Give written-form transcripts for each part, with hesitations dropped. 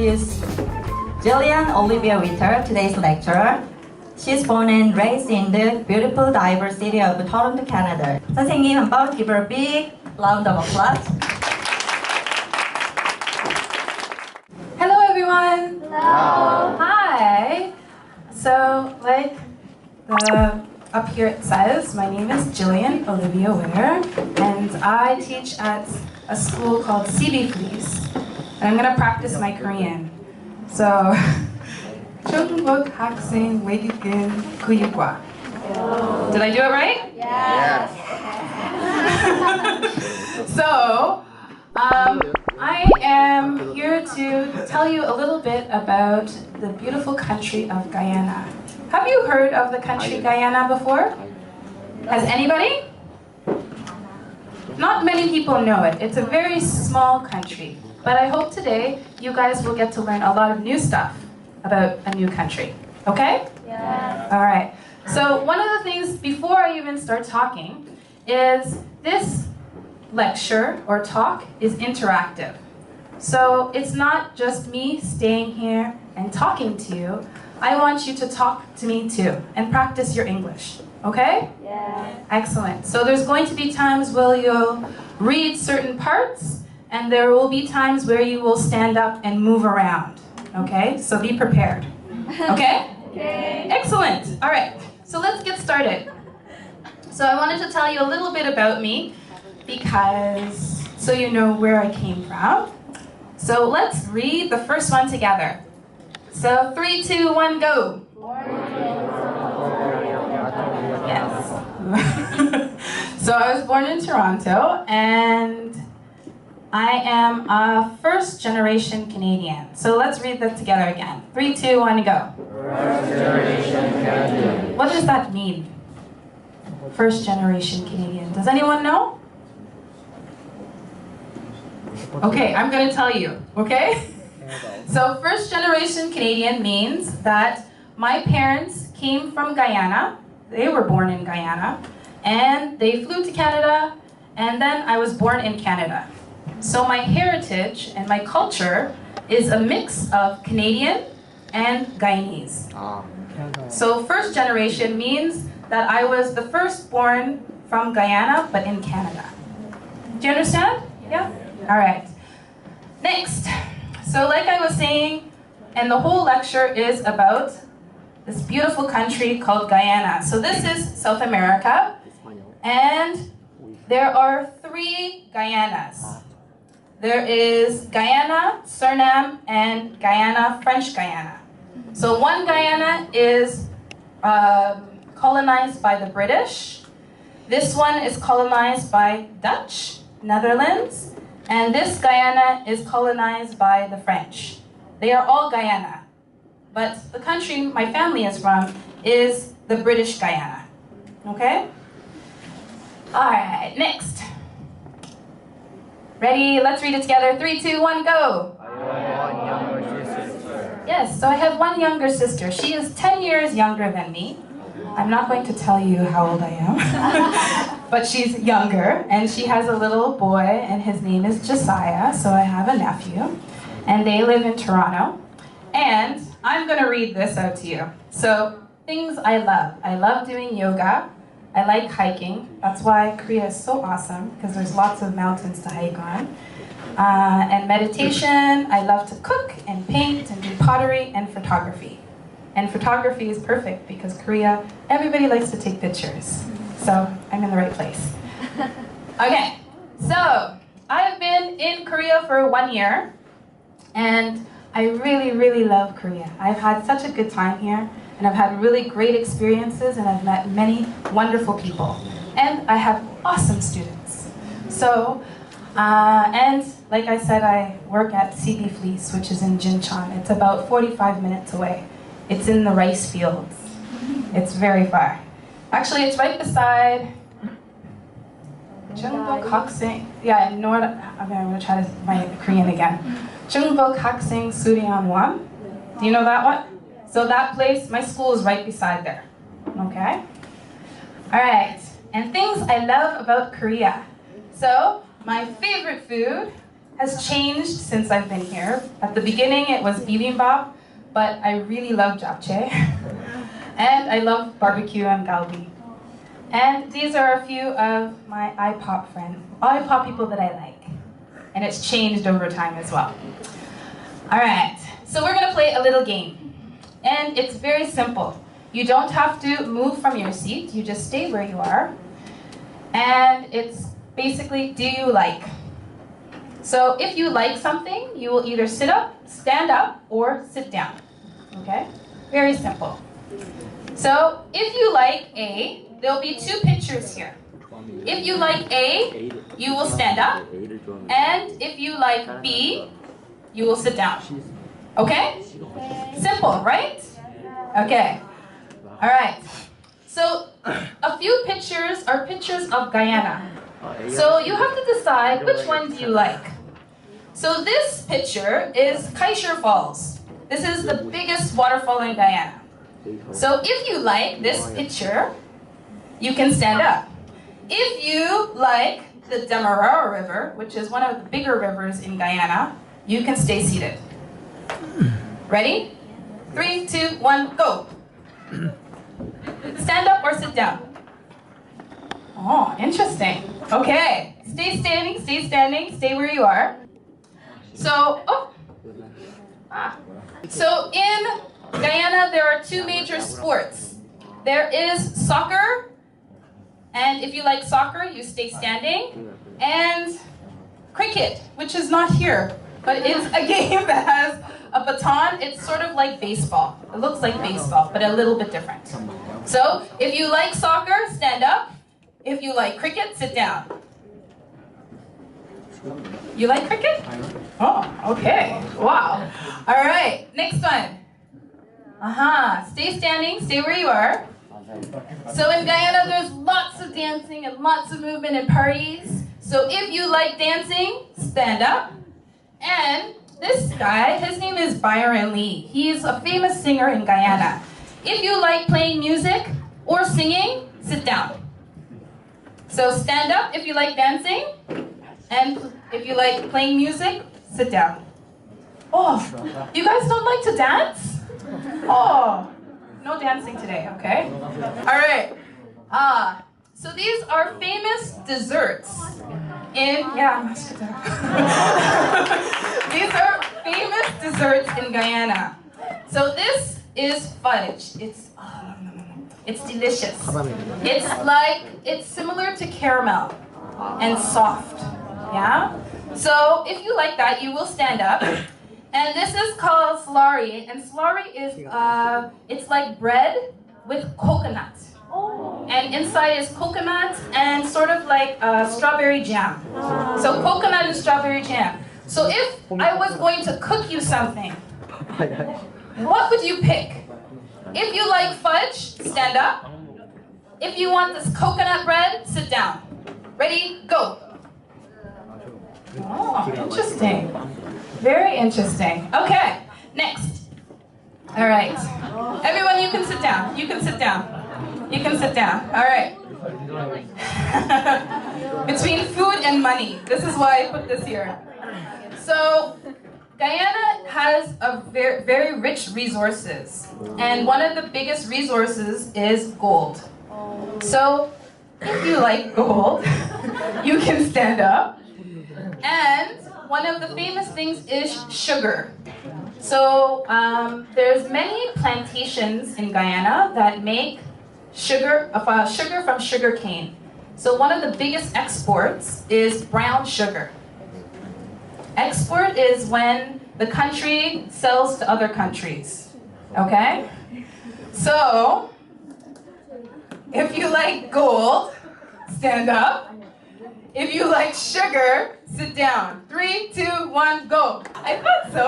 introduce Gillian Olivia Witter, today's lecturer. She's born and raised in the beautiful, diverse city of Toronto, Canada. 선생님, 한번 give her a big round of applause. Hello, everyone. Hello. Hi. So, like up here it says, my name is Gillian Olivia Witter, and I teach at a school called Cicc Talk, and I'm gonna practice my Korean. So, 충북 학생 외국인 교육과. Did I do it right? Yes. So, I am here to tell you a little bit about the beautiful country of Guyana. Have you heard of the country Guyana before? Has anybody? Not many people know it. It's a very small country. But I hope today you guys will get to learn a lot of new stuff about a new country. Okay? Yes. All right. So one of the things before I even start talking is this lecture or talk is interactive. So it's not just me staying here and talking to you. I want you to talk to me too and practice your English. Okay? Yes. Excellent. So there's going to be times where you'll read certain parts and there will be times where you will stand up and move around. Okay? So be prepared. Okay? Okay. Excellent. All right. So let's get started. So I wanted to tell you a little bit about me because so you know where I came from. So let's read the first one together. So 3, 2, 1, go. Yes. So I was born in Toronto and I am a first generation Canadian. So let's read that together again. 3, 2, 1, go. First generation Canadian. What does that mean? First generation Canadian. Does anyone know? Okay, I'm going to tell you, okay? So first generation Canadian means that my parents came from Guyana. They were born in Guyana. And they flew to Canada. And then I was born in Canada. So my heritage and my culture is a mix of Canadian and Guyanese. So first generation means that I was the first born from Guyana, but in Canada. Do you understand? Yeah? All right. Next. So like I was saying, and the whole lecture is about this beautiful country called Guyana. So this is South America, and there are 3 Guyanas. There is Guyana, Suriname, and Guyana, French Guyana. So one Guyana is colonized by the British. This one is colonized by Dutch, Netherlands, and this Guyana is colonized by the French. They are all Guyana. But the country my family is from is the British Guyana. Okay? All right, next. Ready? Let's read it together. 3, 2, 1, go. Yes, so I have one younger sister. She is 10 years younger than me. I'm not going to tell you how old I am, but she's younger, and she has a little boy, and his name is Josiah, so I have a nephew, and they live in Toronto, and I'm going to read this out to you. So, things I love. I love doing yoga. I like hiking. That's why Korea is so awesome, because there's lots of mountains to hike on. And meditation. I love to cook and paint and do pottery and photography. And photography is perfect because Korea, everybody likes to take pictures. So I'm in the right place. Okay, so I've been in Korea for 1 year, and I really, really love Korea. I've had such a good time here, and I've had really great experiences, and I've met many wonderful people. And I have awesome students. So, and like I said, I work at Cicc Talk, which is in Jincheon. It's about 45 minutes away. It's in the rice fields. It's very far. Actually, it's right beside Chungbok Hakseng. Yeah, in North. I'm going to try my Korean again. Chungbok Hakseng Suryeonwon. Do you know that one? So that place, my school is right beside there. Okay? All right. And things I love about Korea. So my favorite food has changed since I've been here. At the beginning, it was bibimbap, but I really love japchae. And I love barbecue and galbi. And these are a few of my iPop people that I like. And it's changed over time as well. All right, so we're gonna play a little game. And it's very simple. You don't have to move from your seat, you just stay where you are. And it's basically, do you like? So if you like something, you will either sit up, stand up, or sit down. Okay? Very simple. So if you like A, there'll be two pictures here. If you like A, you will stand up. And if you like B, you will sit down. Okay? Simple, right? Okay. All right. So a few pictures are pictures of Guyana. So you have to decide which one do you like. So this picture is Kaisher Falls. This is the biggest waterfall in Guyana. So if you like this picture, you can stand up. If you like the Demerara River, which is one of the bigger rivers in Guyana, you can stay seated. Ready? 3, 2, 1, go. Stand up or sit down. Oh, interesting. Okay. Stay standing, stay where you are. So, So in Guyana, there are two major sports. There is soccer, and if you like soccer, you stay standing, and cricket, which is not here, but it's a game that has a baton. It's sort of like baseball. It looks like baseball, but a little bit different. So if you like soccer, stand up. If you like cricket, sit down. You like cricket? Oh, okay. Wow. All right, next one. Stay standing, stay where you are. So in Guyana, there's lots of dancing and lots of movement and parties. So if you like dancing, stand up. And this guy, his name is Byron Lee. He's a famous singer in Guyana. If you like playing music or singing, sit down. So stand up if you like dancing, and if you like playing music, sit down. Oh, you guys don't like to dance? Oh, no dancing today, okay? All right. So these are famous desserts in, these are famous desserts in Guyana. So this is fudge. It's delicious. It's similar to caramel and soft, yeah? So if you like that, you will stand up. And this is called slurry, and slurry is, it's like bread with coconut. And inside is coconut and sort of like strawberry jam. So coconut and strawberry jam. So if I was going to cook you something, what would you pick? If you like fudge, stand up. If you want this coconut bread, sit down. Ready, go. Oh, interesting. Very interesting. Okay, next. All right. Everyone, you can sit down. You can sit down. You can sit down. All right. Between food and money. This is why I put this here. So, Guyana has a very rich resources. And one of the biggest resources is gold. So, if you like gold, you can stand up. And one of the famous things is sugar. So there's many plantations in Guyana that make sugar from sugar cane. So one of the biggest exports is brown sugar. Export is when the country sells to other countries. Okay? So if you like gold, stand up. If you like sugar, sit down. 3, 2, 1, go. I thought so.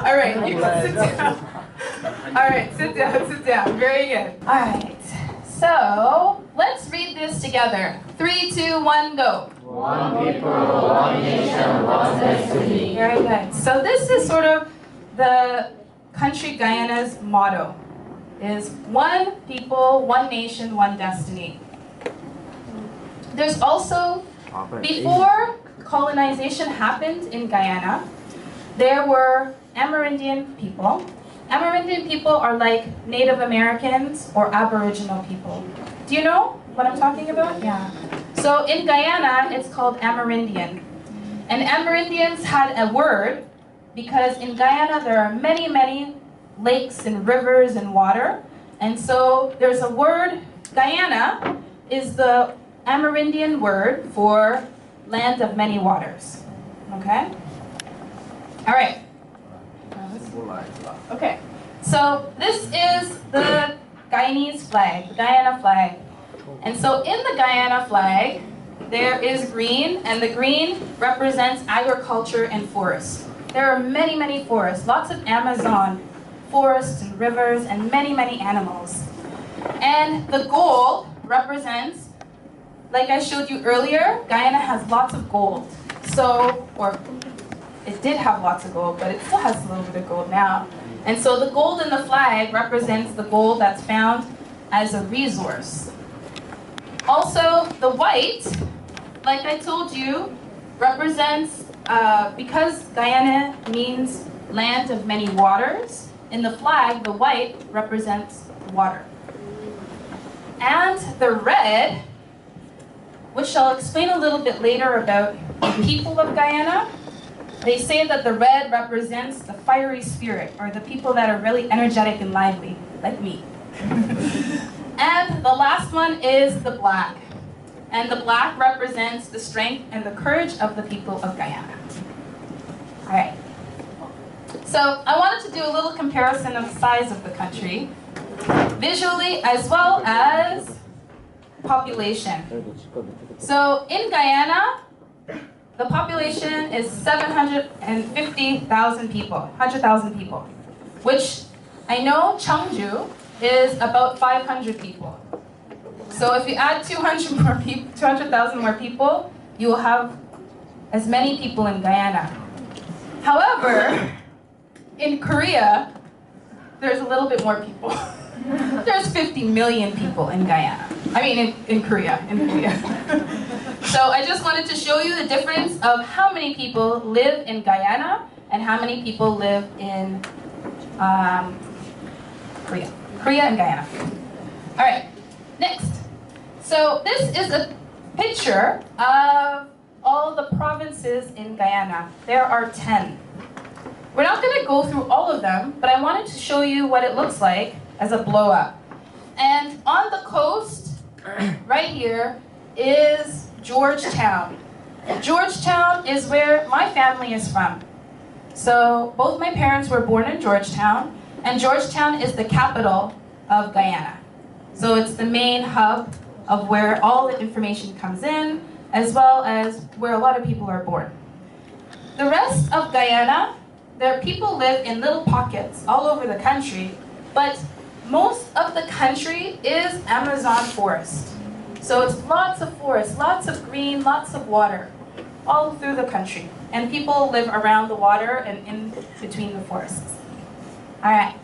All right, you can sit down. All right, sit down. Very good. All right, so let's read this together. 3, 2, 1, go. One people, one nation, one destiny. Very good. So this is sort of the country Guyana's motto, is one people, one nation, one destiny. There's also, before colonization happened in Guyana, there were Amerindian people. Amerindian people are like Native Americans or Aboriginal people. Do you know what I'm talking about? Yeah. So in Guyana, it's called Amerindian. And Amerindians had a word because in Guyana there are many, many lakes and rivers and water. And so there's a word, Guyana is the Amerindian word for land of many waters. Okay? All right. Okay. So this is the Guyanese flag, the Guyana flag. And so in the Guyana flag, there is green, and the green represents agriculture and forest. There are many, many forests, lots of Amazon forests and rivers and many, many animals. And the gold represents, like I showed you earlier, Guyana has lots of gold. So, or it did have lots of gold, but it still has a little bit of gold now. And so the gold in the flag represents the gold that's found as a resource. Also, the white, like I told you, represents, because Guyana means land of many waters, in the flag, the white represents water. And the red, which I'll explain a little bit later about the people of Guyana, they say that the red represents the fiery spirit, or the people that are really energetic and lively, like me. And the last one is the black. And the black represents the strength and the courage of the people of Guyana. All right. So I wanted to do a little comparison of the size of the country, visually as well as population. So in Guyana, the population is 750,000 people, 100,000 people, which I know Cheongju is about 500 people. So if you add 200,000 more people, you will have as many people in Guyana. However, in Korea, there's a little bit more people. There's 50 million people in Guyana. I mean, in Korea. So I just wanted to show you the difference of how many people live in Guyana and how many people live in Korea. Korea and Guyana. All right, next. So this is a picture of all the provinces in Guyana. There are 10. We're not going to go through all of them, but I wanted to show you what it looks like as a blow up. And on the coast, right here, is Georgetown. Georgetown is where my family is from. So both my parents were born in Georgetown, and Georgetown is the capital of Guyana. So it's the main hub of where all the information comes in, as well as where a lot of people are born. The rest of Guyana, there people live in little pockets all over the country, but most of the country is Amazon forest. So it's lots of forest, lots of green, lots of water, all through the country. And people live around the water and in between the forests. All right.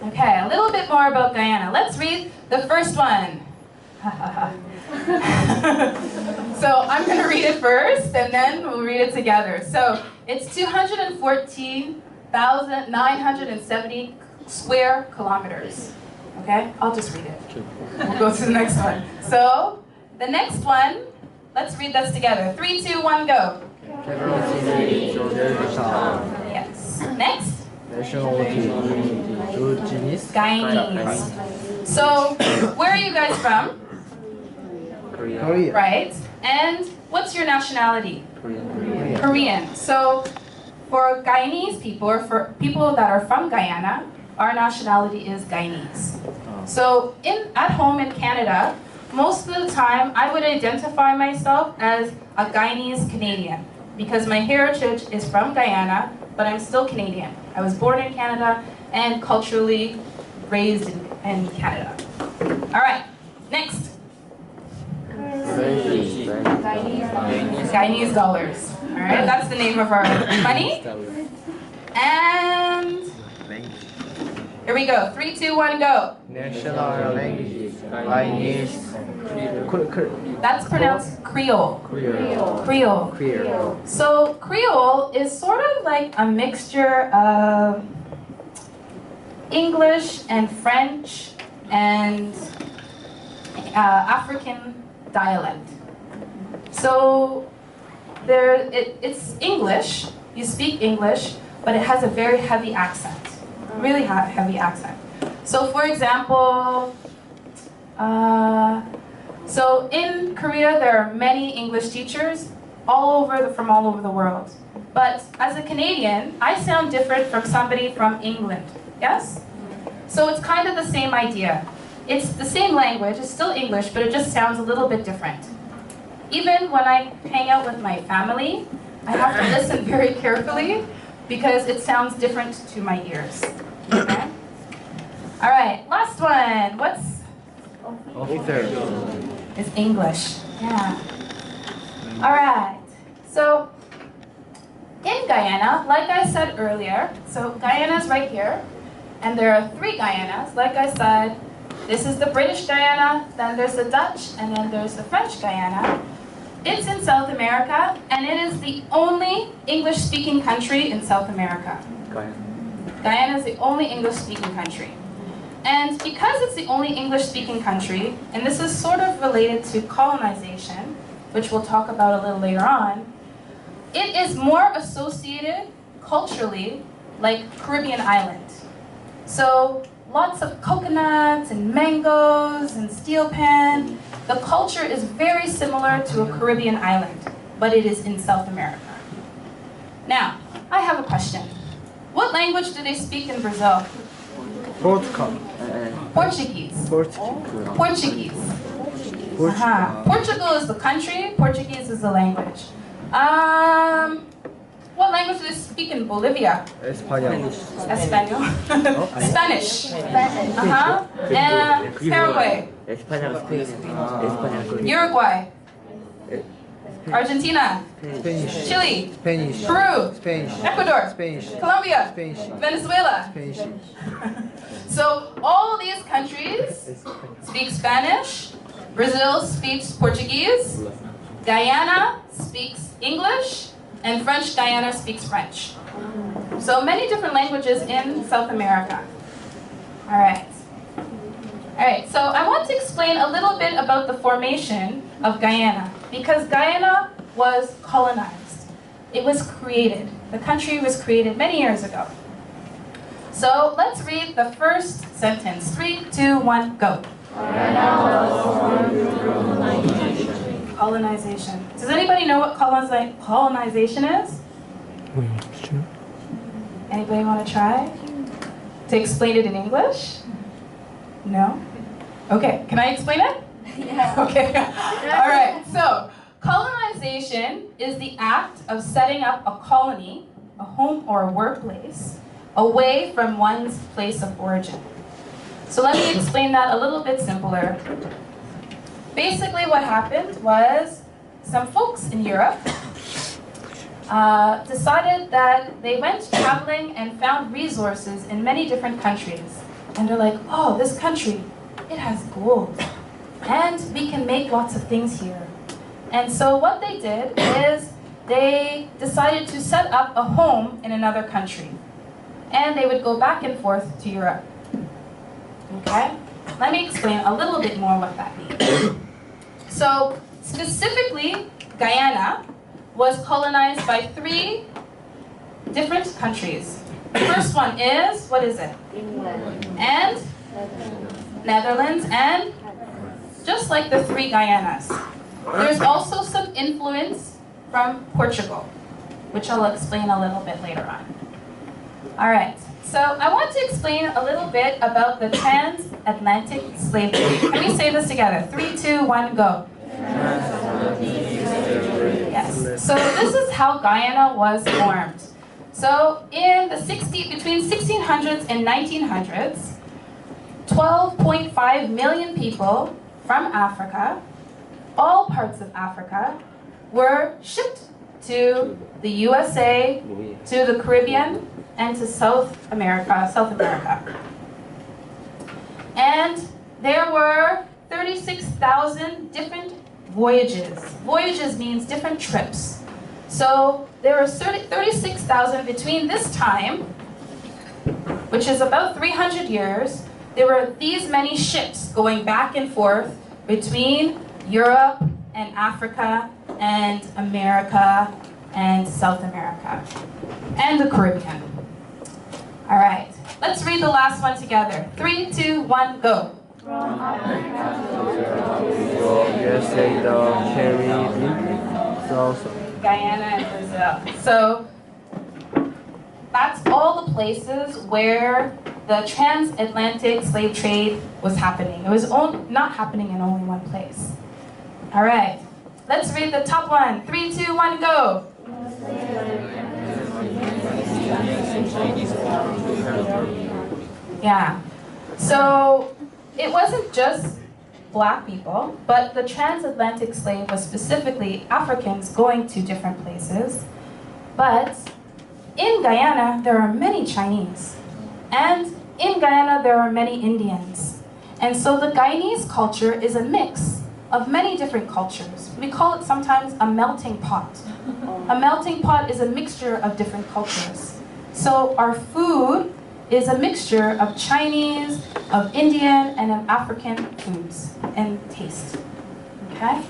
Okay, a little bit more about Guyana. Let's read the first one. So I'm going to read it first, and then we'll read it together. So it's 214,970 square kilometers. Okay, I'll just read it. We'll go to the next one. So the next one, let's read this together. 3, 2, 1, go. Yes. Next. Guyanese. So where are you guys from? Korea. Right. And what's your nationality? Korean. So for Guyanese people, or for people that are from Guyana, our nationality is Guyanese. So at home in Canada, most of the time I would identify myself as a Guyanese Canadian because my heritage is from Guyana, but I'm still Canadian. I was born in Canada and culturally raised in Canada. All right, next. Guyanese dollars. All right, that's the name of our money. And Here we go. 3, 2, 1, go. National language. Chinese. That's pronounced Creole. Creole. Creole. Creole. So Creole is sort of like a mixture of English and French and African dialect. So it's English, you speak English, but it has a very heavy accent, really heavy accent. So for example, so in Korea there are many English teachers from all over the world. But as a Canadian, I sound different from somebody from England, yes? So it's kind of the same idea. It's the same language, it's still English, but it just sounds a little bit different. Even when I hang out with my family, I have to listen very carefully because it sounds different to my ears. Okay? All right, last one. What's Witter. It's English. Yeah. All right. So in Guyana, like I said earlier, so Guyana's right here, and there are 3 Guyanas. Like I said, this is the British Guyana, then there's the Dutch, and then there's the French Guyana. It's in South America, and it is the only English-speaking country in South America. Guyana is the only English-speaking country. And because it's the only English-speaking country, and this is sort of related to colonization, which we'll talk about a little later on, it is more associated culturally like Caribbean island. So lots of coconuts and mangoes and steel pan. The culture is very similar to a Caribbean island, but it is in South America. Now, I have a question. What language do they speak in Brazil? Portugal. Portuguese. Portuguese. Portugal is the country, Portuguese is the language. What language do they speak in Bolivia? Español. Espanol. Spanish. And Paraguay. Uruguay. Argentina. Spanish. Chile. Spanish. Peru. Spanish. Ecuador. Spanish. Colombia. Spanish. Venezuela. Spanish. So all these countries speak Spanish. Brazil speaks Portuguese. Guyana speaks English. And French Guyana speaks French. So many different languages in South America. All right. All right, so I want to explain a little bit about the formation of Guyana, because Guyana was colonized. It was created. The country was created many years ago. So let's read the first sentence. 3, 2, 1, go. Colonization. Does anybody know what colonization is? Anybody want to try to explain it in English? No? Okay, can I explain it? Yeah. Okay. All right, so colonization is the act of setting up a colony, a home or a workplace, away from one's place of origin. So let me explain that a little bit simpler. Basically what happened was some folks in Europe decided that they went traveling and found resources in many different countries. And they're like, oh, this country, it has gold. And we can make lots of things here. And so what they did is they decided to set up a home in another country. And they would go back and forth to Europe. Okay? Let me explain a little bit more what that means. So specifically, Guyana was colonized by 3 different countries. The first one is, what is it? England. And Netherlands, and just like the 3 Guyanas. There's also some influence from Portugal, which I'll explain a little bit later on. All right, so I want to explain a little bit about the transatlantic slave trade. Can we say this together? 3, 2, 1, go. Yes, so this is how Guyana was formed. So in the between 1600s and 1900s, 12.5 million people from Africa, all parts of Africa, were shipped to the USA, to the Caribbean, and to South America. And there were 36,000 different voyages. Voyages means different trips. So there were 36,000 between this time, which is about 300 years. There were these many ships going back and forth between Europe and Africa and America and South America and the Caribbean. All right, let's read the last one together. 3, 2, 1, go. USA, the Caribbean, South Guyana and Brazil. So that's all the places where the transatlantic slave trade was happening. It was not happening in only one place. All right, let's read the top one. 3, 2, 1, go. Yeah. So it wasn't just black people, but the transatlantic slave was specifically Africans going to different places. But in Guyana, there are many Chinese. And in Guyana, there are many Indians. And so the Guyanese culture is a mix of many different cultures. We call it sometimes a melting pot. A melting pot is a mixture of different cultures. So our food is a mixture of Chinese, of Indian, and of African foods and taste. Okay?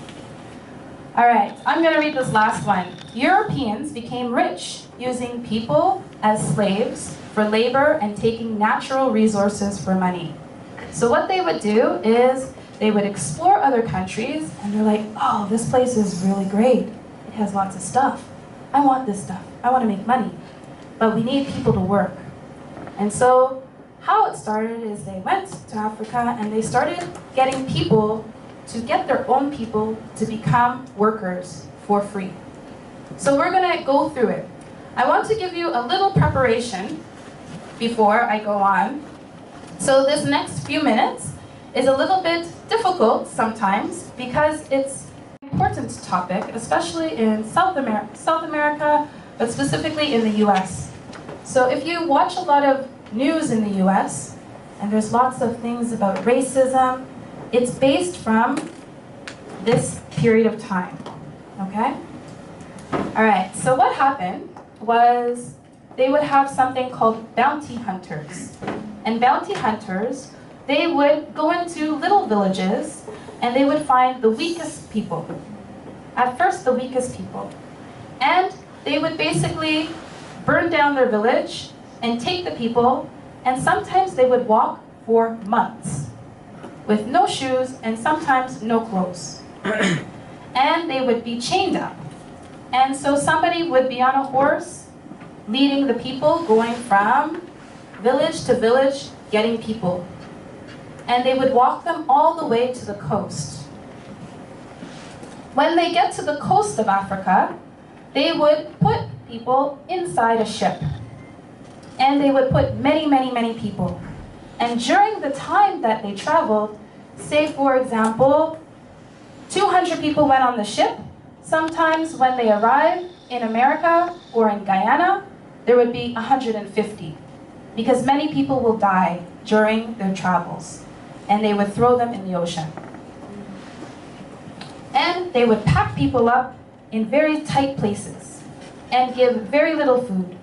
All right, I'm going to read this last one. Europeans became rich using people as slaves for labor and taking natural resources for money. So what they would do is they would explore other countries and they're like, oh, this place is really great. It has lots of stuff. I want this stuff. I want to make money. But we need people to work. And so how it started is they went to Africa and they started getting people to get their own people to become workers for free. So we're going to go through it. I want to give you a little preparation before I go on. So this next few minutes is a little bit difficult sometimes because it's an important topic, especially in South America, but specifically in the US. So if you watch a lot of news in the US, and there's lots of things about racism, it's based from this period of time, okay? All right, so what happened was they would have something called bounty hunters. And bounty hunters, they would go into little villages and they would find the weakest people. At first, the weakest people. And they would basically burn down their village and take the people, and sometimes they would walk for months with no shoes and sometimes no clothes. And they would be chained up. And so somebody would be on a horse leading the people, going from village to village, getting people. And they would walk them all the way to the coast. When they get to the coast of Africa, they would put people inside a ship. And they would put many, many, many people. And during the time that they traveled, say for example, 200 people went on the ship. Sometimes when they arrived in America or in Guyana, there would be 150. Because many people will die during their travels. And they would throw them in the ocean. And they would pack people up in very tight places and give very little food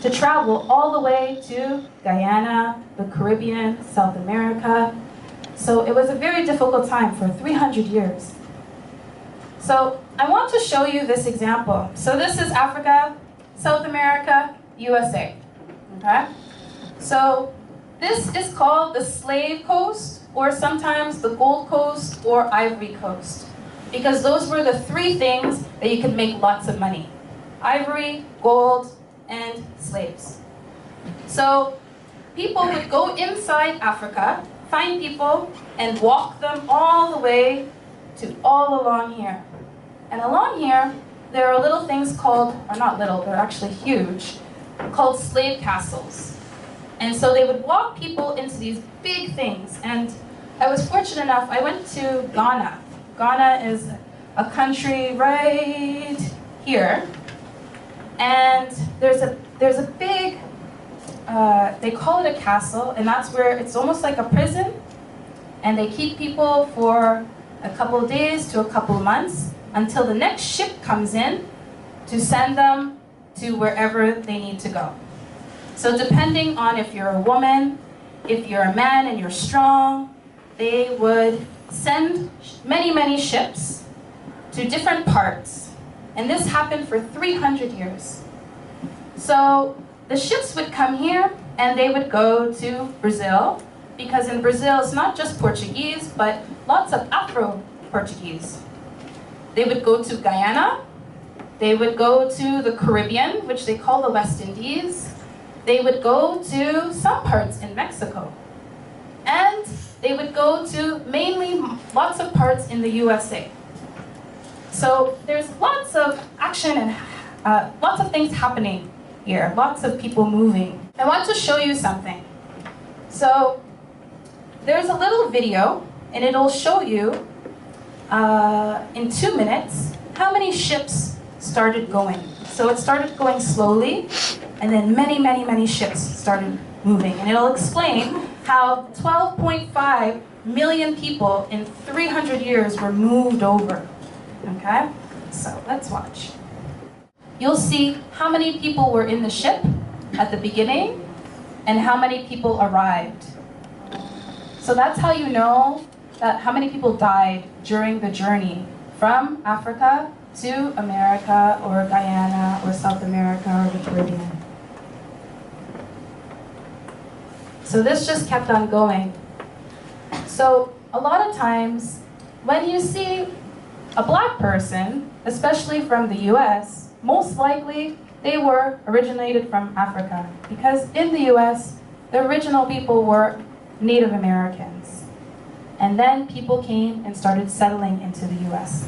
to travel all the way to Guyana, the Caribbean, South America. So it was a very difficult time for 300 years. So I want to show you this example. So this is Africa, South America, USA. Okay? So this is called the Slave Coast, or sometimes the Gold Coast or Ivory Coast. Because those were the three things that you could make lots of money. Ivory, gold, and slaves. So people would go inside Africa, find people, and walk them all the way to all along here. And along here, there are little things called, or not little, they're actually huge, called slave castles. And so they would walk people into these big things. And I was fortunate enough, I went to Ghana. Ghana is a country right here. And there's a big, they call it a castle, and that's where it's almost like a prison, and they keep people for a couple of days to a couple of months until the next ship comes in to send them to wherever they need to go. So depending on if you're a woman, if you're a man and you're strong, they would send many ships to different parts. And this happened for 300 years. So the ships would come here and they would go to Brazil, because in Brazil it's not just Portuguese, but lots of Afro-Portuguese. They would go to Guyana, they would go to the Caribbean, which they call the West Indies. They would go to some parts in Mexico. And they would go to mainly lots of parts in the USA. So there's lots of action and lots of things happening here, lots of people moving. I want to show you something. So there's a little video, and it'll show you in 2 minutes how many ships started going. So it started going slowly, and then many ships started moving. And it'll explain how 12.5 million people in 300 years were moved over. Okay? So let's watch. You'll see how many people were in the ship at the beginning and how many people arrived. So that's how you know that how many people died during the journey from Africa to America or Guyana or South America or the Caribbean. So this just kept on going. So a lot of times when you see a black person, especially from the US, most likely they were originated from Africa, because in the US, the original people were Native Americans. And then people came and started settling into the US.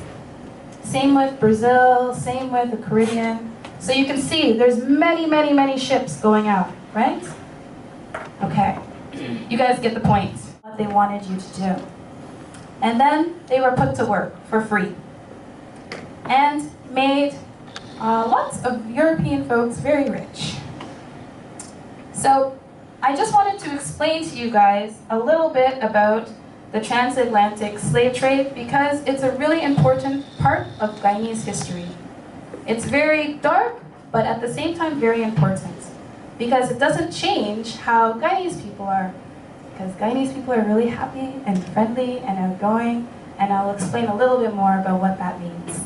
Same with Brazil, same with the Caribbean. So you can see there's many ships going out, right? Okay, you guys get the point, what they wanted you to do. And then they were put to work for free and made lots of European folks very rich. So I just wanted to explain to you guys a little bit about the transatlantic slave trade, because it's a really important part of Guyanese history. It's very dark, but at the same time very important, because it doesn't change how Guyanese people are. Because Guyanese people are really happy and friendly and outgoing, and I'll explain a little bit more about what that means.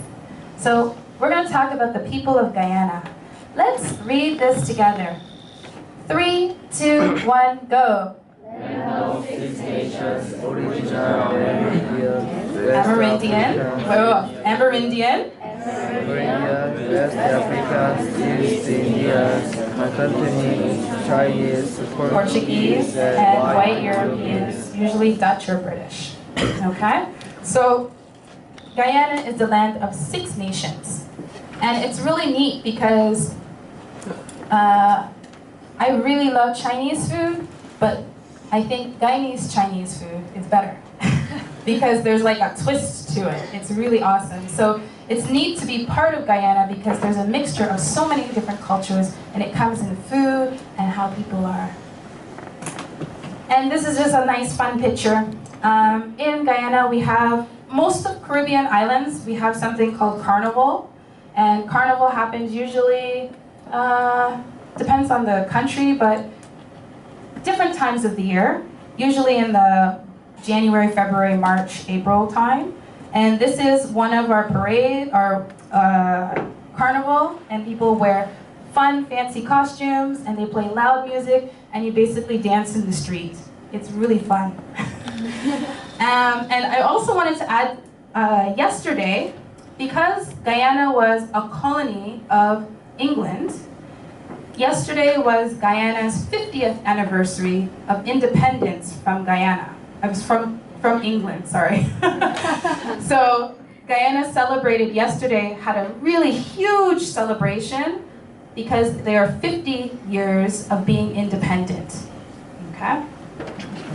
So we're going to talk about the people of Guyana. Let's read this together. 3, 2, 1, go. Land of 6 nations, original Amerindian, West Africa, East India, Cantonese, Chinese, Portuguese, and white Europeans, usually Dutch or British. Okay? So Guyana is the land of 6 nations. And it's really neat because I really love Chinese food, but I think Guyanese Chinese food is better because there's like a twist to it. It's really awesome. So it's neat to be part of Guyana because there's a mixture of so many different cultures, and it comes in food and how people are. And this is just a nice fun picture. In Guyana we have most of Caribbean islands. We have something called Carnival, and Carnival happens usually, depends on the country, but different times of the year, usually in the January, February, March, April time. And this is one of our parade, our carnival, and people wear fun, fancy costumes, and they play loud music, and you basically dance in the street. It's really fun. And I also wanted to add, yesterday, because Guyana was a colony of England, yesterday was Guyana's 50th anniversary of independence from Guyana. I was from England, sorry. So Guyana celebrated yesterday, had a really huge celebration because they are 50 years of being independent. Okay?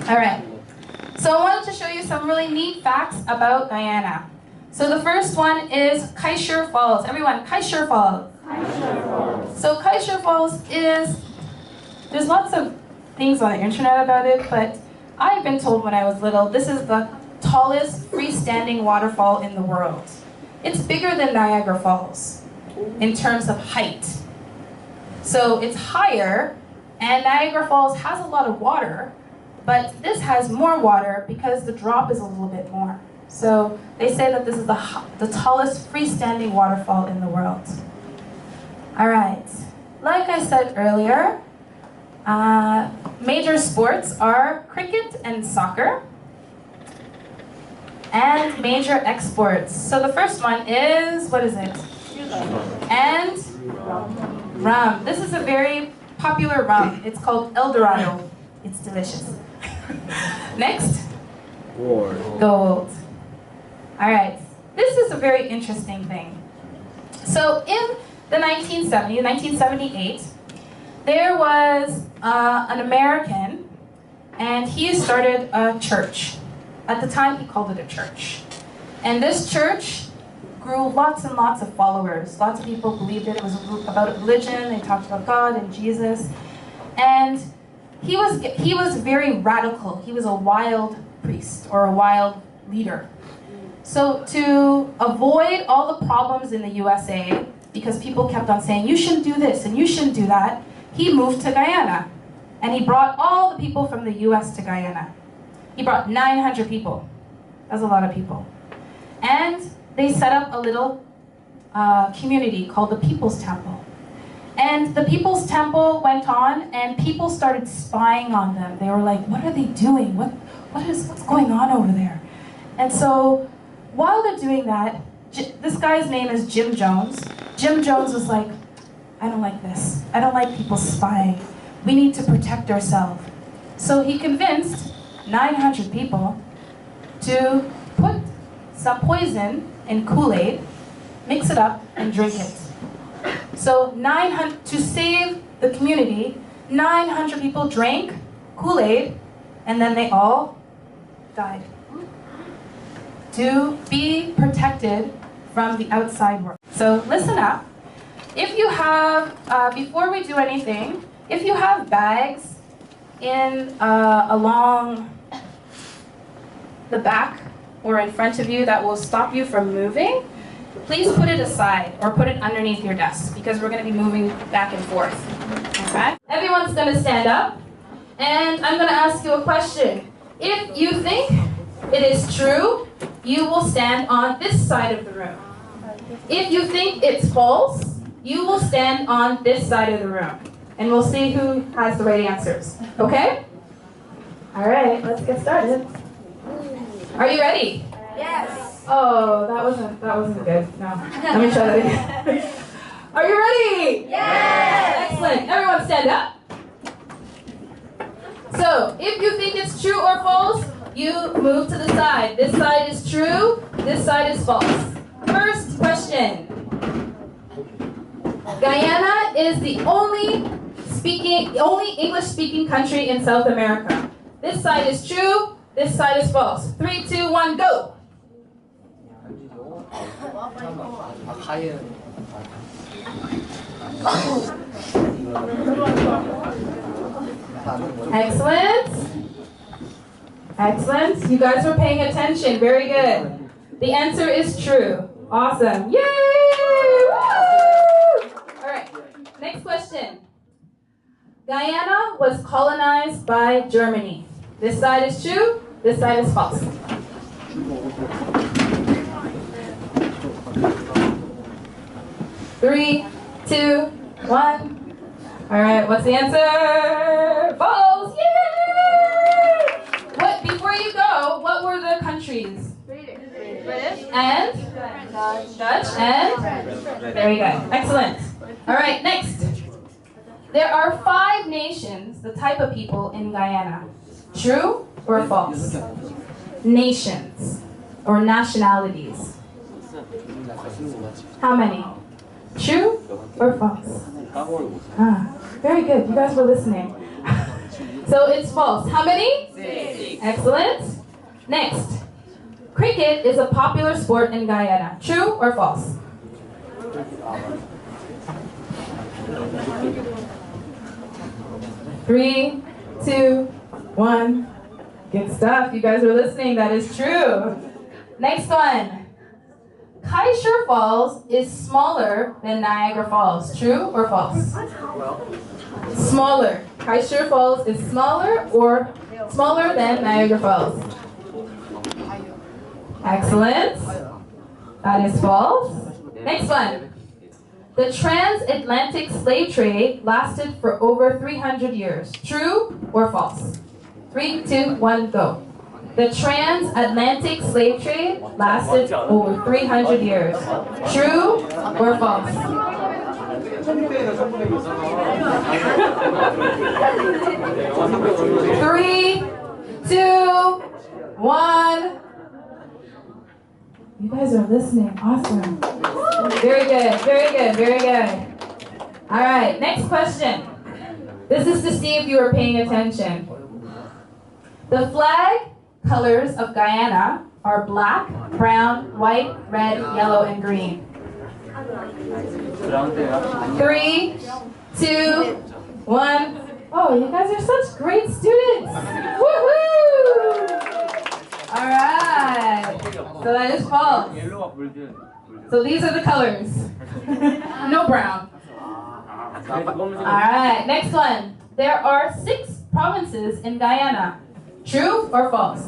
All right. So I wanted to show you some really neat facts about Guyana. So the first one is Kaisher Falls. Everyone, Kaisher Falls. So Kaisher Falls is, there's lots of things on the internet about it, but I've been told when I was little, this is the tallest freestanding waterfall in the world. It's bigger than Niagara Falls in terms of height. So it's higher, and Niagara Falls has a lot of water, but this has more water because the drop is a little bit more. So they say that this is the tallest freestanding waterfall in the world. All right, like I said earlier, major sports are cricket and soccer, and major exports. So the first one is, what is it? And rum. This is a very popular rum. It's called El Dorado. It's delicious. Next. Gold. All right. This is a very interesting thing. So in the 1978, there was an American, and he started a church. At the time, he called it a church. And this church grew lots and lots of followers. Lots of people believed it. It was about religion. They talked about God and Jesus. And he was very radical. He was a wild priest or a wild leader. So to avoid all the problems in the USA, because people kept on saying, you shouldn't do this and you shouldn't do that, he moved to Guyana. And he brought all the people from the US to Guyana. He brought 900 people. That's a lot of people. And they set up a little community called the People's Temple. And the People's Temple went on, and people started spying on them. They were like, what are they doing? What's going on over there? And so while they're doing that, this guy's name is Jim Jones. Jim Jones was like, I don't like this. I don't like people spying. We need to protect ourselves. So he convinced 900 people to put some poison in Kool-Aid, mix it up, and drink it. So to save the community, 900 people drank Kool-Aid, and then they all died. To be protected from the outside world. So listen up. If you have, before we do anything, if you have bags along the back or in front of you that will stop you from moving, please put it aside or put it underneath your desk because we're going to be moving back and forth. Okay? Everyone's going to stand up, and I'm going to ask you a question. If you think it is true, you will stand on this side of the room. If you think it's false, you will stand on this side of the room. And we'll see who has the right answers. Okay? All right, let's get started. Are you ready? Yes. Oh, that wasn't good. No. Let me try that again. Are you ready? Yes. Excellent. Everyone stand up. So, if you think it's true or false, you move to the side. This side is true, this side is false. First question. Guyana is the only English-speaking country in South America. This side is true, this side is false. 3, 2, 1, go! Excellent. Excellent. You guys were paying attention. Very good. The answer is true. Awesome. Yay! Woo! All right. Next question. Guyana was colonized by Germany. This side is true. This side is false. Three, two, one. All right. What's the answer? False. Yay! What? Before you go, what were the countries? British and Dutch and very good. Excellent. All right. Next. There are 5 nations, the type of people in Guyana. True or false? Nations or nationalities. How many? True or false? Very good. You guys were listening. So it's false. How many? 6. Excellent. Next. Cricket is a popular sport in Guyana. True or false? Three, two, one. Good stuff. You guys are listening. That is true. Next one. Kaisher Falls is smaller than Niagara Falls. True or false? Smaller. Kaisher Falls is smaller or smaller than Niagara Falls? Excellent. That is false. Next one. The transatlantic slave trade lasted for over 300 years. True or false? 3, 2, 1, go. The transatlantic slave trade lasted over 300 years. True or false? 3, 2, 1. You guys are listening. Awesome. Very good, very good, very good. All right, next question. This is to see if you were paying attention. The flag colors of Guyana are black, brown, white, red, yellow, and green. 3, 2, 1. Oh, you guys are such great students. Woohoo! All right. So that is false. So these are the colors. No brown. All right. Next one. There are 6 provinces in Guyana. True or false?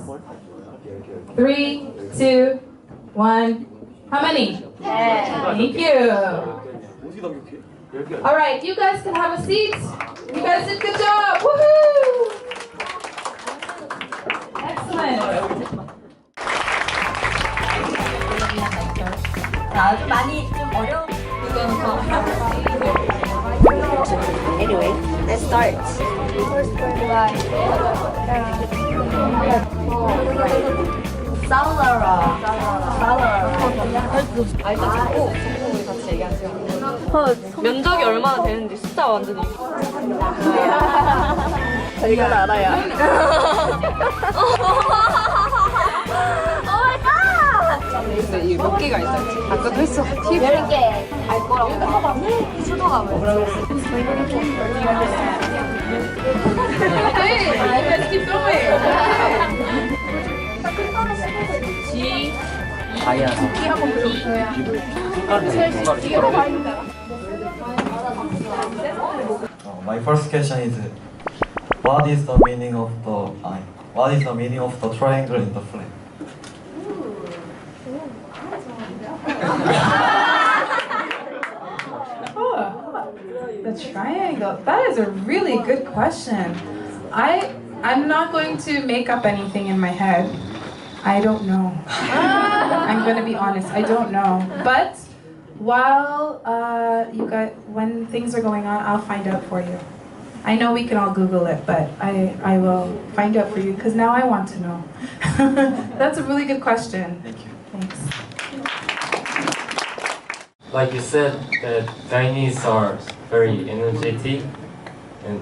3, 2, 1. How many? 10. Thank you. All right. You guys can have a seat. You guys did a good job. Woohoo! Excellent. 자, 아주 많이 좀 어려운 부분부터. Anyway, let's start. 면적이 얼마나 되는지 숫자 완전히. 저희가 알아요. 근데 이 몇 개가 있었지? 아까도 했어. 10개 알 거라고. 수도가 뭐였어? Hey, let's keep going. My first question is, what is the meaning of the triangle in the flag? The triangle. That is a really good question. I'm not going to make up anything in my head. I don't know. I'm going to be honest. I don't know. But while when things are going on, I'll find out for you. I know we can all Google it, but I will find out for you because now I want to know. That's a really good question. Thank you. Thanks. Like you said, that Chinese are very energetic, and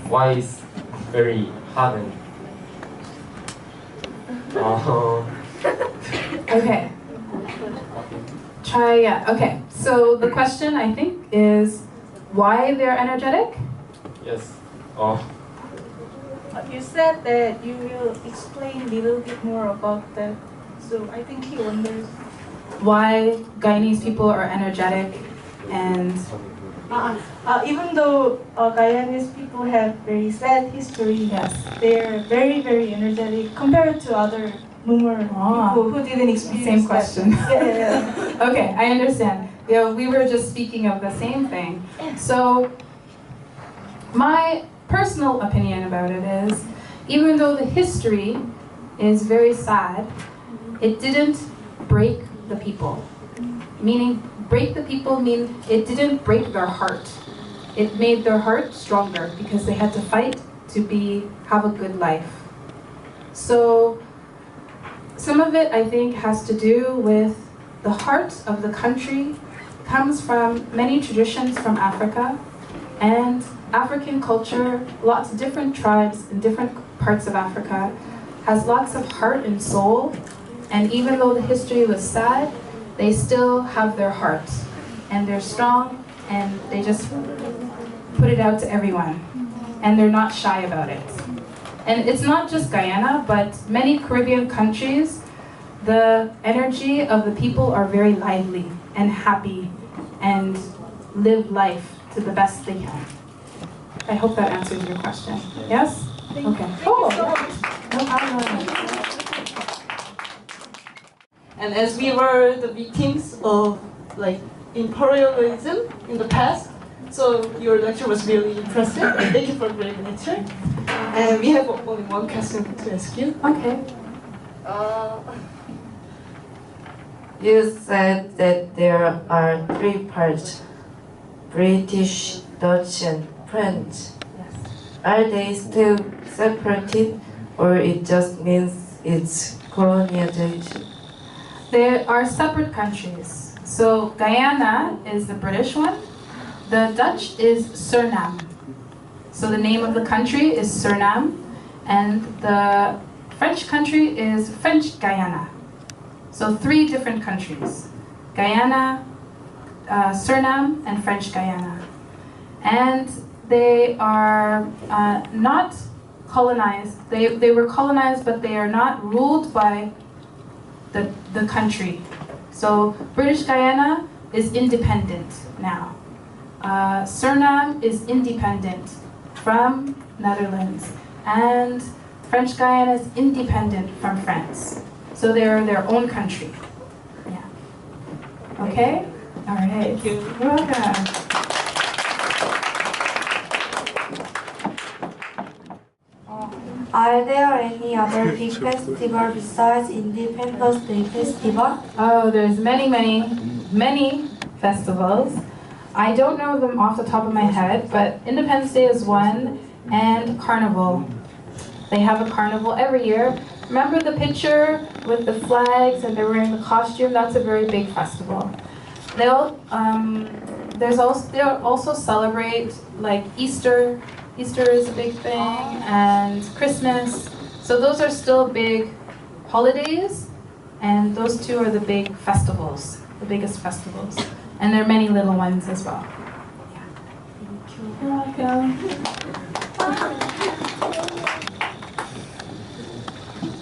why is very hardened. Okay. Try again. Okay. So the question I think is why they're energetic? Yes. You said that you will explain a little bit more about that. So I think he wonders. Why Guyanese people are energetic and Even though Guyanese people have very sad history, yes. they're very, very energetic compared to other Mummur people who didn't experience Same question. Yeah. Okay, I understand. Yeah, we were just speaking of the same thing. So my personal opinion about it is, even though the history is very sad, it didn't break the people. Meaning, break the people mean it didn't break their heart. It made their heart stronger because they had to fight to have a good life. So some of it, I think, has to do with the heart of the country comes from many traditions from Africa and African culture. Lots of different tribes in different parts of Africa has lots of heart and soul, and even though the history was sad, they still have their hearts and they're strong and they just put it out to everyone and they're not shy about it. And it's not just Guyana, but many Caribbean countries, the energy of the people are very lively and happy and live life to the best they can. I hope that answers your question. Yes? Okay. Oh, no problem. And as we were the victims of like imperialism in the past, so your lecture was really impressive. And thank you for a great lecture. And we have only one question to ask you. Okay. You said that there are three parts: British, Dutch, and French. Yes. Are they still separated, or it just means it's colonization? They are separate countries. So Guyana is the British one. The Dutch is Suriname. So the name of the country is Suriname, and the French country is French Guyana. So three different countries: Guyana, Suriname, and French Guyana. And they are not colonized. They were colonized, but they are not ruled by the country. So British Guyana is independent now. Suriname is independent from Netherlands, and French Guyana is independent from France. So they're their own country. Yeah. Okay? All right. Thank you. You're welcome. Are there any other big festival besides Independence Day Festival? Oh, there's many festivals. I don't know them off the top of my head, but Independence Day is one, and Carnival. They have a carnival every year. Remember the picture with the flags and they're wearing the costume? That's a very big festival. They'll also celebrate like Easter. Easter is a big thing, and Christmas. So those are still big holidays, and those two are the big festivals, the biggest festivals. And there are many little ones as well. Yeah. Thank you. You're welcome.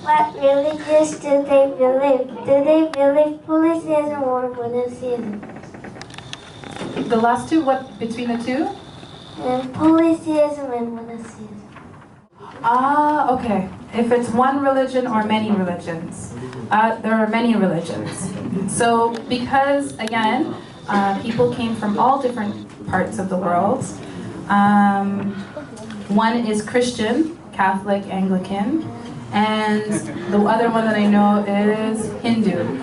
What religions do they believe? Do they believe polytheism or monotheism? The last two, what between the two? Polytheism and monotheism. Ah, okay. If it's one religion or many religions. There are many religions. So because, again, people came from all different parts of the world. One is Christian, Catholic, Anglican, and the other one that I know is Hinduism.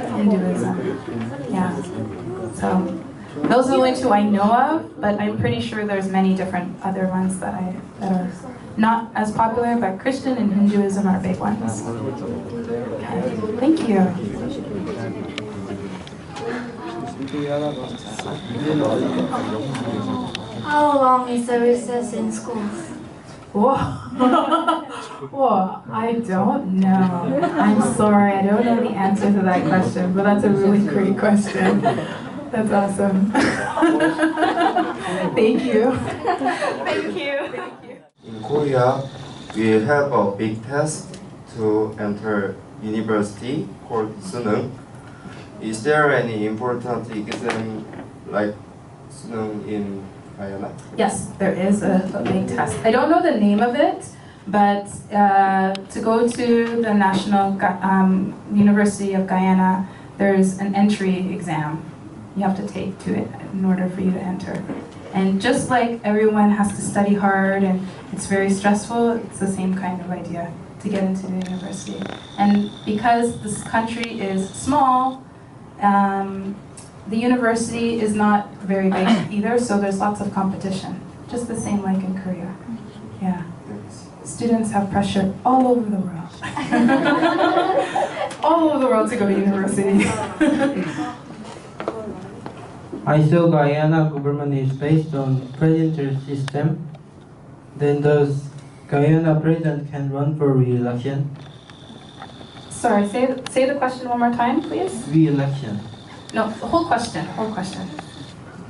Yeah. So those are the only two I know of, but I'm pretty sure there's many different other ones that are not as popular, but Christian and Hinduism are big ones. Okay. Thank you. How long is the recess in schools? Whoa. Whoa, I don't know. I'm sorry, I don't know the answer to that question, but that's a really great question. That's awesome. Thank you. Thank you. In Korea, we have a big test to enter university called 수능. Is there any important exam like 수능 in Guyana? Yes, there is a big test. I don't know the name of it, but to go to the National University of Guyana, there's an entry exam you have to take to it in order for you to enter. And just like everyone has to study hard and it's very stressful, it's the same kind of idea to get into the university. And because this country is small, the university is not very big either, so there's lots of competition. Just the same like in Korea. Yeah. Students have pressure all over the world. All over the world to go to university. I saw Guyana government is based on presidential system. Then does Guyana president can run for re-election? Sorry, say the question one more time, please. Re-election. No, the whole question.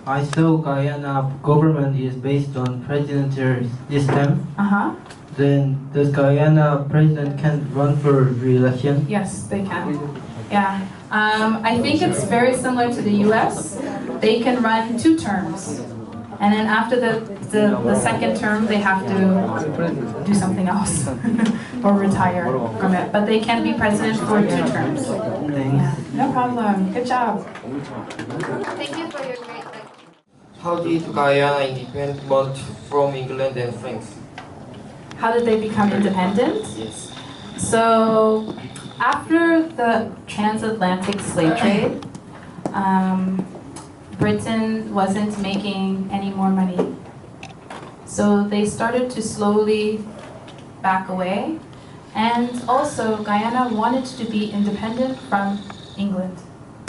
I saw Guyana government is based on presidential system. Uh-huh. then does Guyana president can run for re-election? Yes, they can. Yeah. I think it's very similar to the US. They can run 2 terms. And then after the second term, they have to do something else or retire from it. But they can be president for 2 terms. Yeah, no problem. Good job. Thank you for your great lecture. How did Guyana independent from England and France? How did they become independent? Yes. So after the transatlantic slave trade, Britain wasn't making any more money. So they started to slowly back away. And also Guyana wanted to be independent from England.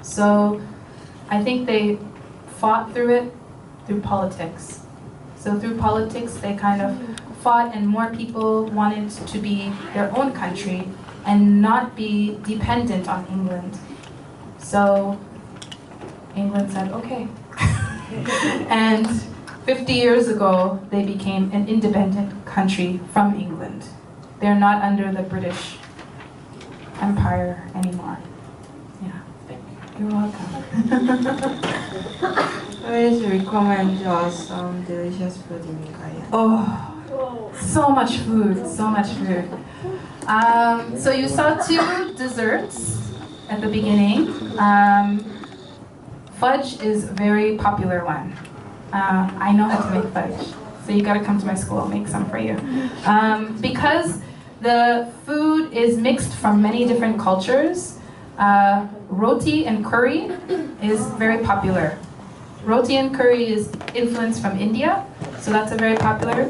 So I think they fought through it through politics. So through politics they kind of fought, and more people wanted to be their own country and not be dependent on England. So England said, okay. And 50 years ago, they became an independent country from England. They're not under the British Empire anymore. Yeah, you're welcome. Please recommend us some delicious food in Guyana. Oh, so much food, so much food. So you saw 2 desserts at the beginning. Fudge is a very popular one. I know how to make fudge, so you gotta come to my school, I'll make some for you. Because the food is mixed from many different cultures, roti and curry is very popular. Roti and curry is influenced from India, so that's a very popular.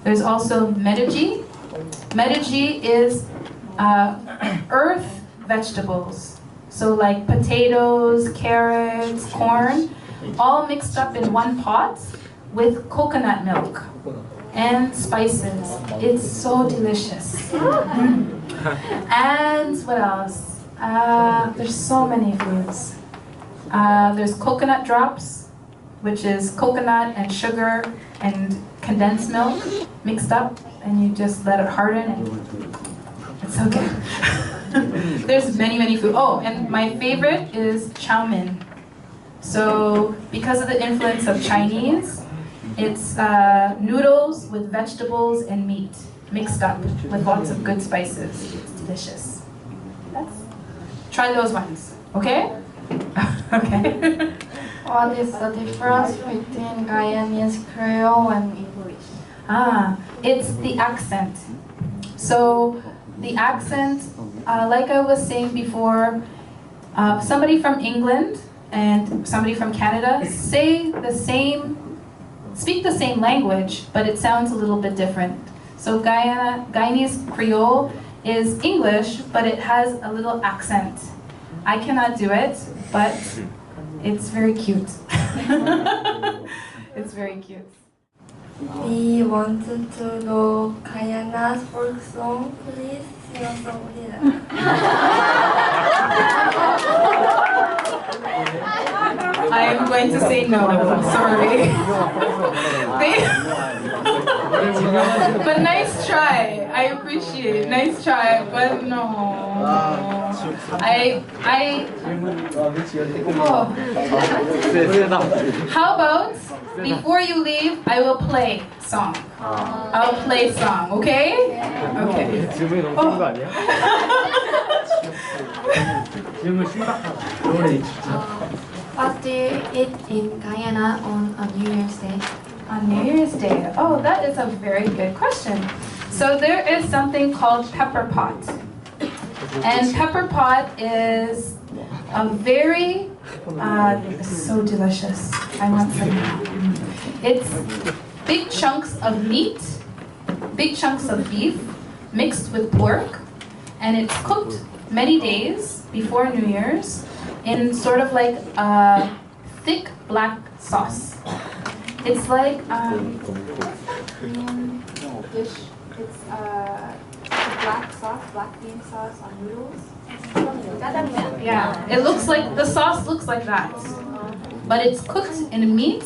There's also medaji. Medaji is earth vegetables. So like potatoes, carrots, corn, all mixed up in one pot with coconut milk and spices. It's so delicious. And what else? There's so many foods. There's coconut drops, which is coconut and sugar and condensed milk mixed up, and you just let it harden, and it's so good. There's many food. Oh, and my favorite is chow mein. So because of the influence of Chinese, it's noodles with vegetables and meat mixed up with lots of good spices. It's delicious. Try those ones, okay? Okay. What is the difference between Guyanese Creole and English? It's the accent. So the accent, like I was saying before, somebody from England and somebody from Canada speak the same language, but it sounds a little bit different. So Guyanese Creole is English, but it has a little accent. I cannot do it, but it's very cute. It's very cute. We wanted to know Guyana's folk song. Please sing a song with us. I am going to say no, sorry. But nice try. I appreciate it. Nice try, but no. How about before you leave, I will play song. I'll play song, okay? Okay. What do you eat in Guyana on a New Year's Day? On New Year's Day? Oh, that is a very good question. So there is something called pepper pot. And pepper pot is a very, so delicious. I want some now. It's big chunks of meat, big chunks of beef mixed with pork, and it's cooked many days before New Year's in sort of like a thick black sauce. It's like Dish. It's black sauce, black bean sauce on noodles. Yeah, it looks like, the sauce looks like that. But it's cooked in meat,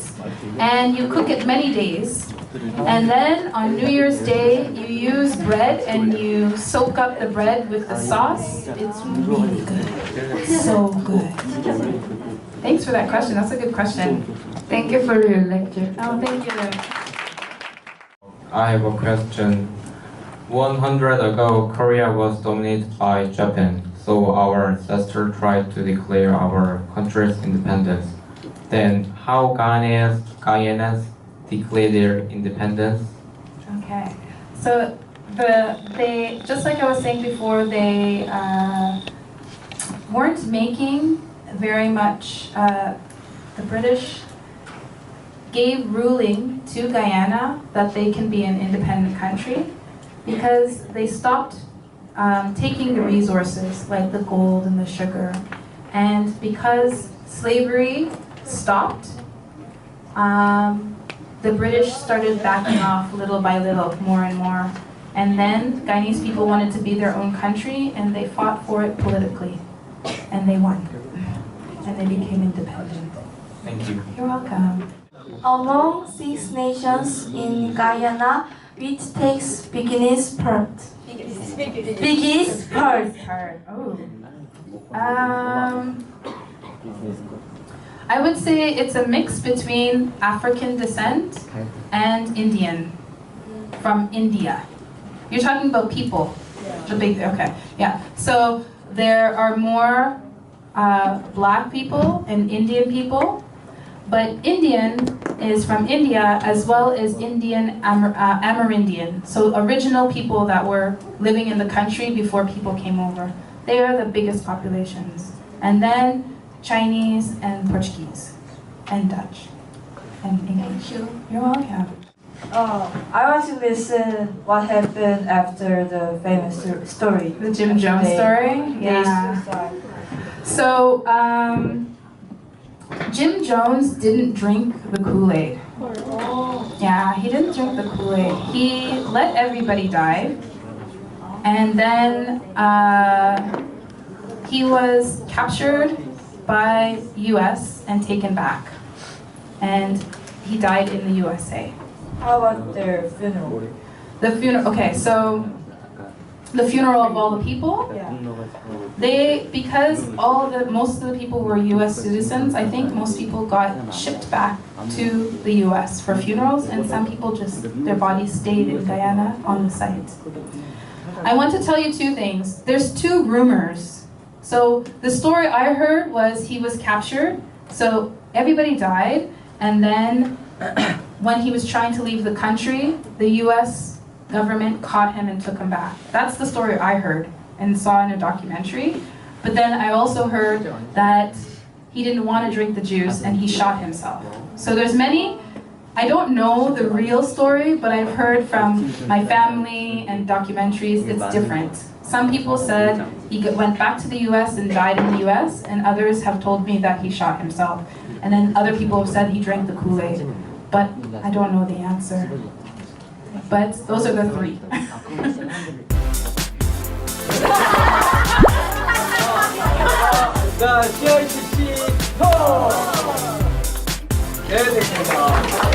and you cook it many days. And then on New Year's Day, you use bread and you soak up the bread with the sauce. It's really good. So good. Thanks for that question. That's a good question. Thank you for your lecture. Oh, thank you. I have a question. 100 ago, Korea was dominated by Japan, so our ancestors tried to declare our country's independence. Then, how Guyana's declared their independence? Okay, so they just like I was saying before, they weren't making very much. The British gave ruling to Guyana that they can be an independent country because they stopped taking the resources like the gold and the sugar, and because slavery stopped. The British started backing off little by little, more and more. And then Guyanese people wanted to be their own country and they fought for it politically. And they won. And they became independent. Thank you. You're welcome. Among 6 nations in Guyana, which takes biggest part? Biggest part. Oh. I would say it's a mix between African descent and Indian, from India. You're talking about people. The big, okay, yeah. So there are more black people and Indian people, but Indian is from India as well as Indian Amerindian. So original people that were living in the country before people came over. They are the biggest populations. And then Chinese and Portuguese and Dutch and English. You're welcome. I want to listen what happened after the famous story. The Jim Jones story? Yeah. So, Jim Jones didn't drink the Kool-Aid. Yeah, he didn't drink the Kool-Aid. He let everybody die. And then he was captured by US and taken back. And he died in the USA. How about their funeral? The funeral, okay, so the funeral of all the people? Yeah. Because most of the people were US citizens, I think most people got shipped back to the US for funerals, and some people just, their bodies stayed in Guyana on the site. I want to tell you 2 things. There's 2 rumors. So the story I heard was he was captured, so everybody died, and then when he was trying to leave the country, the US government caught him and took him back. That's the story I heard and saw in a documentary. But then I also heard that he didn't want to drink the juice and he shot himself. So there's many, I don't know the real story, but I've heard from my family and documentaries, it's different. Some people said he went back to the US and died in the US, and others have told me that he shot himself. And then other people have said he drank the Kool-Aid, but I don't know the answer. But those are the 3. 자, Cicc Talk! 네, 됐습니다.